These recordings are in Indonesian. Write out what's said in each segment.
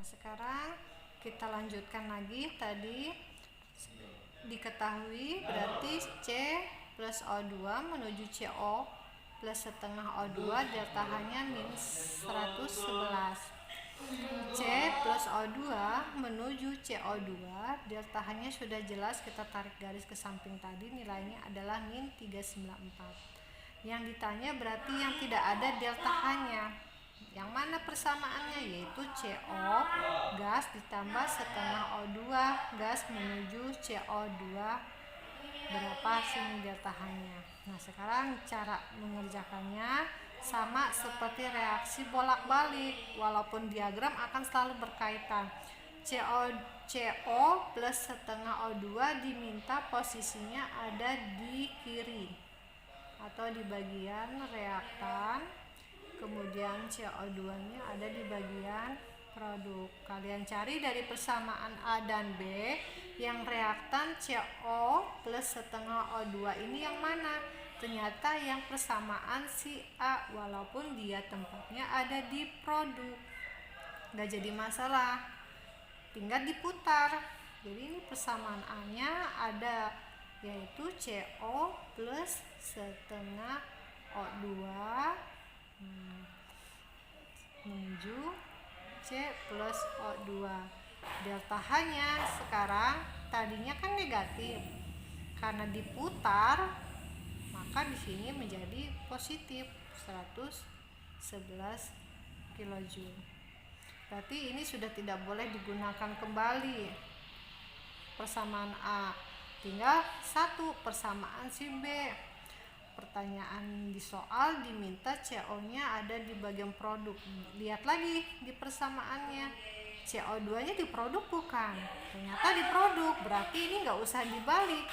sekarang kita lanjutkan lagi. Tadi diketahui berarti C plus O2 menuju CO plus setengah O2 delta H-nya minus 111. C plus O2 menuju CO2 delta H-nya sudah jelas, kita tarik garis ke samping tadi, nilainya adalah min 394. Yang ditanya berarti yang tidak ada delta H-nya. Yang mana persamaannya? Yaitu CO gas ditambah setengah O2 gas menuju CO2. Berapa sini delta H-nya? Nah, sekarang cara mengerjakannya sama seperti reaksi bolak-balik, walaupun diagram akan selalu berkaitan. CO plus setengah O2 diminta posisinya ada di kiri atau di bagian reaktan, kemudian CO2-nya ada di bagian produk. Kalian cari dari persamaan A dan B, yang reaktan CO plus setengah O2 ini yang mana? Ternyata yang persamaan si A, walaupun dia tempatnya ada di produk. Nggak jadi masalah, tinggal diputar. Jadi ini persamaan A-nya ada, yaitu CO plus setengah O2 menuju C plus O2. Delta H-nya sekarang tadinya kan negatif, karena diputar maka di sini menjadi positif 111 kJ. Berarti ini sudah tidak boleh digunakan kembali persamaan A, tinggal satu persamaan si B. Pertanyaan di soal diminta CO-nya ada di bagian produk. Lihat lagi di persamaannya, CO2-nya di produk bukan, ternyata di produk. Berarti ini nggak usah dibalik,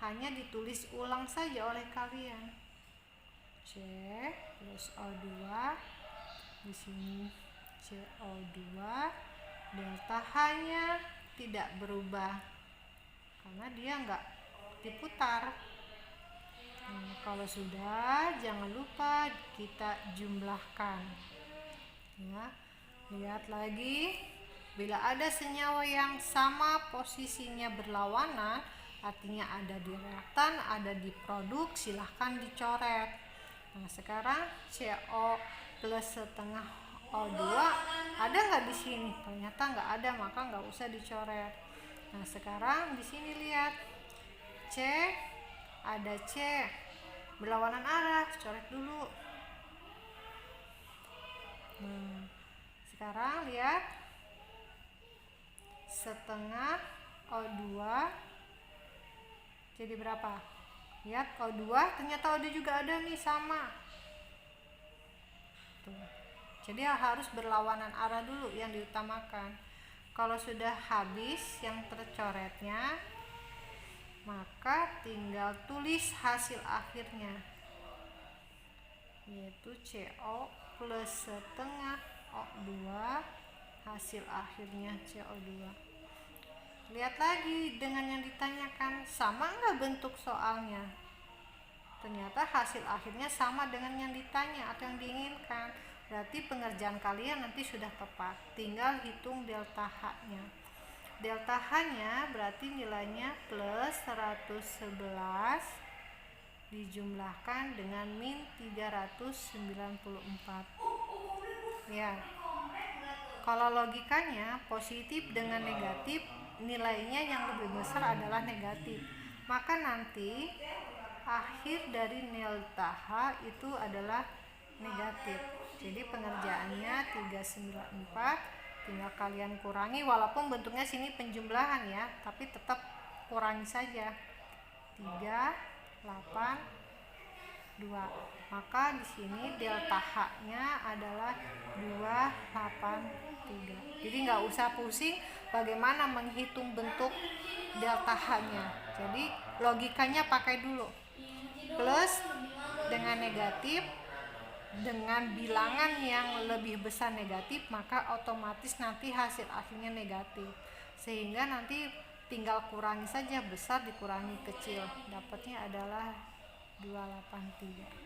hanya ditulis ulang saja oleh kalian. C plus O2, di sini CO2, delta H-nya tidak berubah karena dia nggak diputar. Kalau sudah, jangan lupa kita jumlahkan. Ya, lihat lagi, bila ada senyawa yang sama posisinya berlawanan, artinya ada di reaktan, ada di produk, silahkan dicoret. Nah, sekarang CO plus setengah O2 ada nggak di sini? Ternyata nggak ada, maka nggak usah dicoret. Nah, sekarang di sini lihat C, ada C berlawanan arah, coret dulu. Nah, sekarang lihat setengah O2 jadi berapa? Lihat O2, ternyata O2 juga ada nih, sama. Tuh. Jadi harus berlawanan arah dulu yang diutamakan. Kalau sudah habis yang tercoretnya, maka tinggal tulis hasil akhirnya, yaitu CO plus setengah O2, hasil akhirnya CO2. Lihat lagi dengan yang ditanyakan, sama nggak bentuk soalnya? Ternyata hasil akhirnya sama dengan yang ditanya atau yang diinginkan. Berarti pengerjaan kalian nanti sudah tepat, tinggal hitung delta H-nya. Delta H-nya berarti nilainya plus 111 dijumlahkan dengan min 394. Ya, kalau logikanya positif dengan negatif, nilainya yang lebih besar adalah negatif, maka nanti akhir dari delta H itu adalah negatif. Jadi pengerjaannya 394, tinggal kalian kurangi, walaupun bentuknya sini penjumlahan ya, tapi tetap kurangi saja 382. Maka di sini delta H-nya adalah 283. Jadi nggak usah pusing bagaimana menghitung bentuk delta H-nya. Jadi logikanya pakai dulu. Plus dengan negatif, dengan bilangan yang lebih besar negatif, maka otomatis nanti hasil akhirnya negatif. Sehingga nanti tinggal kurangi saja, besar dikurangi kecil, dapatnya adalah 283.